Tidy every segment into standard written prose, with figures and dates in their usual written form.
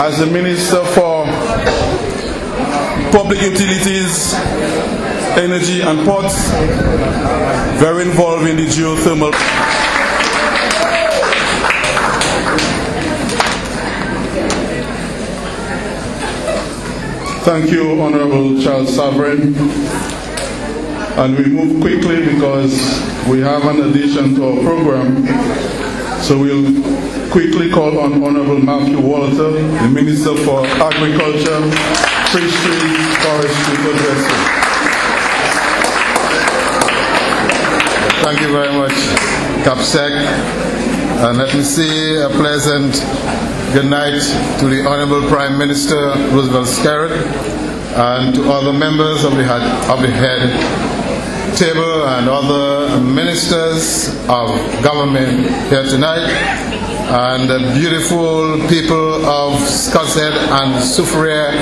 as the Minister for Public Utilities, Energy and Ports, very involved in the geothermal. Thank you, Honorable Charles Sovereign. And we move quickly because we have an addition to our program. So we'll quickly call on Honorable Matthew Walter, the Minister for Agriculture, Fisheries, Forestry, to address you. Thank you very much, Capsec. And let me say a pleasant good night to the Honorable Prime Minister Roosevelt Skerrit and to other members of the head table and other ministers of government here tonight, and the beautiful people of Scott's Head and Soufriere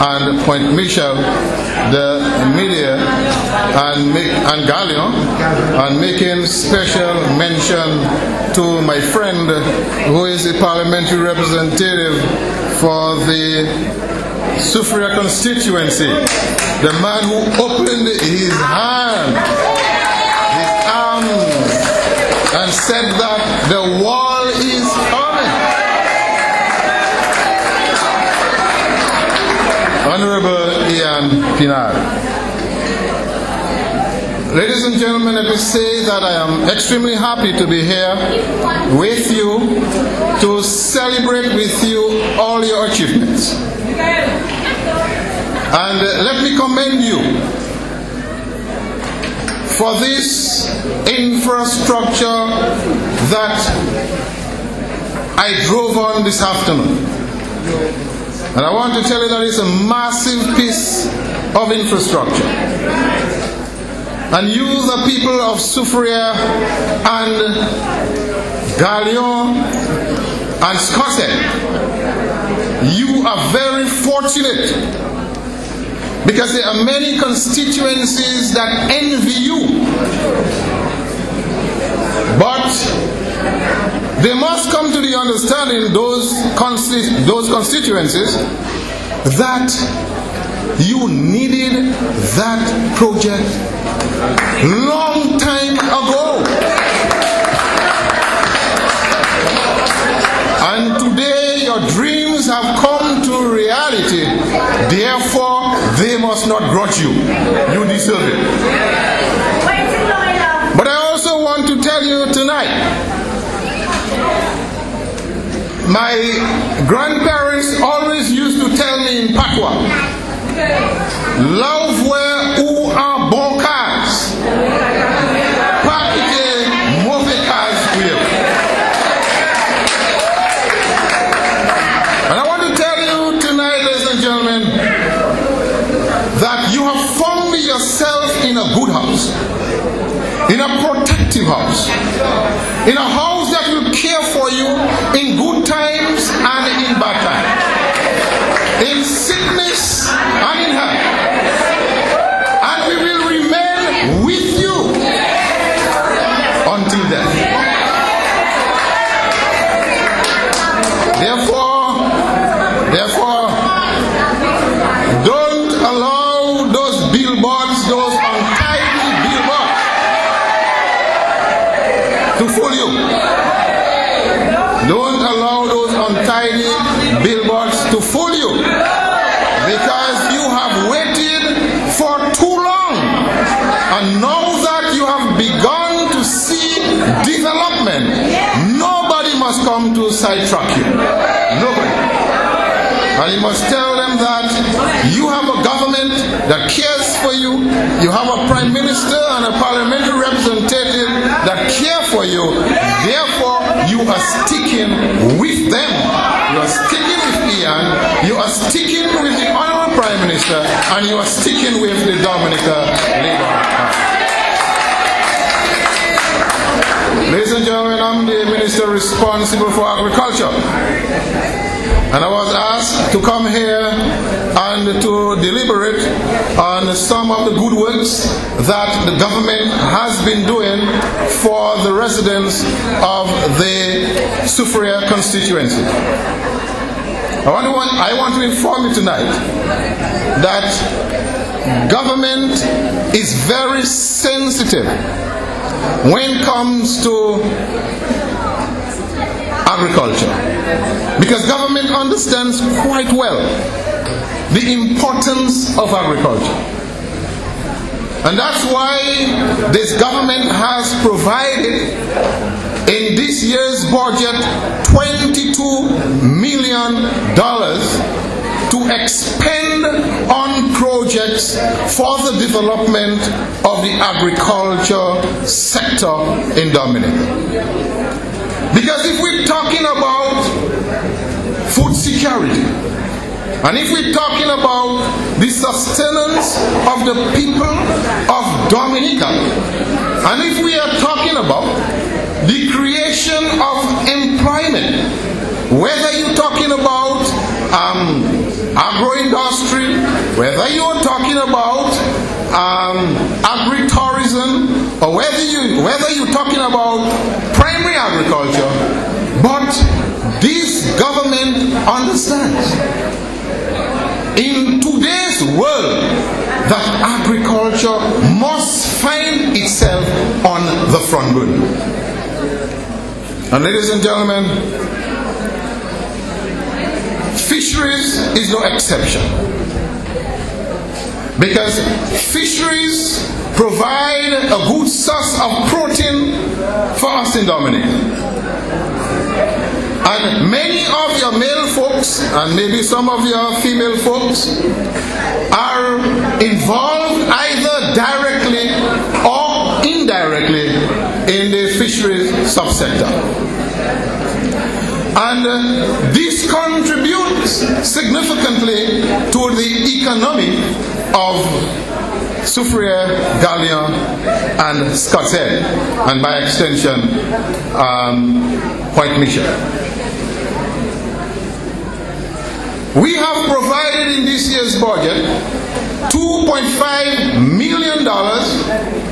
and Point Michel, the media, and Galion, and making special mention to my friend who is the parliamentary representative for the Soufriere constituency, the man who opened his hand, his arms, and said that the wall is coming. Honorable Ian Pinar. Ladies and gentlemen, let me say that I am extremely happy to be here with you to celebrate with you all your achievements. And let me commend you for this infrastructure that I drove on this afternoon. And I want to tell you that it's a massive piece of infrastructure. And you, the people of Soufriere and Galion and Scott's Head, you are very fortunate, because there are many constituencies that envy you. But they must come to the understanding, those constituencies, that you needed that project long time ago. And today your dreams have come to reality. Therefore, they must not grudge you. You deserve it. But I also want to tell you tonight, my grandparents always used to tell me in Patois, love where ou en bon cas, pas quitter mauvais cas pour. And I want to tell you tonight, ladies and gentlemen, that you have found yourself in a good house, in a protective house, in a house that will care for you in good times and in bad times, in sickness and in health. And we will remain with you until death. Therefore, don't allow those billboards, those untidy billboards, to fool you. Don't allow those untidy billboards to fool you, because you have waited for too long, and now that you have begun to see development, nobody must come to sidetrack you. Nobody. And you must tell them that you have a government that cares for you, you have a prime minister and a parliamentary representative that care for you. Therefore, you are sticking with them. You are sticking with Ian, you are sticking with the Honorable Prime Minister, and you are sticking with the Dominica Labour Party. Ladies and gentlemen, I'm the Minister responsible for agriculture. And I was asked to come here and to deliberate on some of the good works that the government has been doing for the residents of the Soufriere constituency. I want to inform you tonight that government is very sensitive when it comes to agriculture, because government understands quite well the importance of agriculture. And that's why this government has provided in this year's budget $22 million to expend on projects for the development of the agriculture sector in Dominica. Because if we're talking about food security, and if we're talking about the sustenance of the people of Dominica, and if we are talking about the creation of employment, whether you're talking about agro-industry, whether you're talking about agri-tourism, or whether you're talking about primary agriculture, but this government understands in today's world that agriculture must find itself on the front burner. And ladies and gentlemen, fisheries is no exception, because fisheries provide a good source of protein for us in Dominica. And many of your male folks, and maybe some of your female folks, are involved either directly or indirectly in the fisheries subsector. And this contributes significantly to the economy of Soufriere, Gallion, and Scott's Head, and by extension, Point Michel. We have provided in this year's budget $2.5 million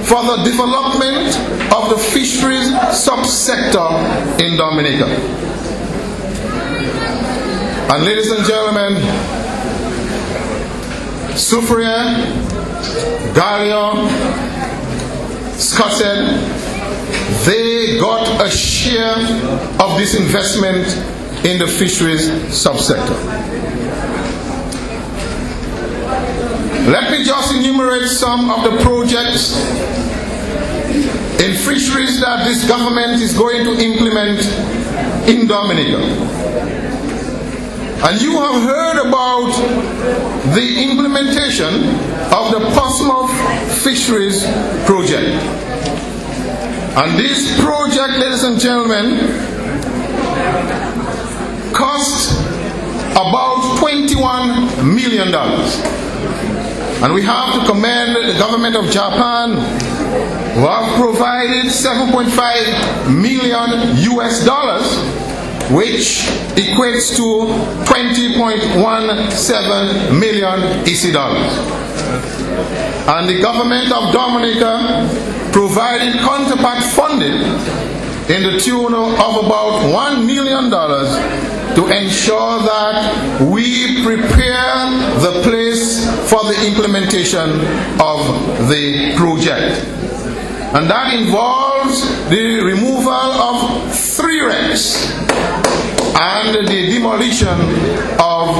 for the development of the fisheries subsector in Dominica. And ladies and gentlemen, Soufriere, Gallion, Scott's Head, they got a share of this investment in the fisheries subsector. Let me just enumerate some of the projects in fisheries that this government is going to implement in Dominica. And you have heard about the implementation of the Portsmouth Fisheries Project. And this project, ladies and gentlemen, cost about $21 million. And we have to commend the government of Japan, who have provided $7.5 million US, which equates to 20.17 million EC dollars. And the government of Dominica provided counterpart funding in the tune of about $1 million to ensure that we prepare the place for the implementation of the project. And that involves the removal of 3 wrecks and the demolition of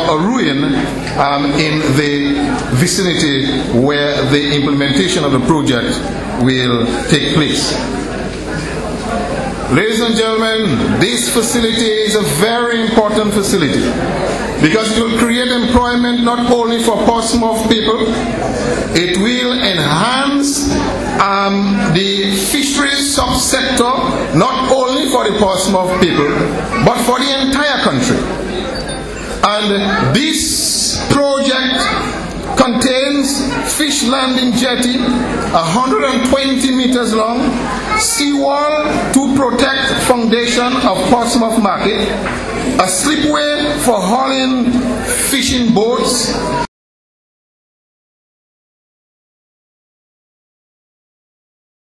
a ruin in the vicinity where the implementation of the project will take place. Ladies and gentlemen, this facility is a very important facility because it will create employment not only for Portsmouth people, it will enhance the fisheries subsector not only for the Portsmouth people but for the entire country. And this project contains fish landing jetty, 120 meters long, seawall to protect foundation of Portsmouth Market, a slipway for hauling fishing boats,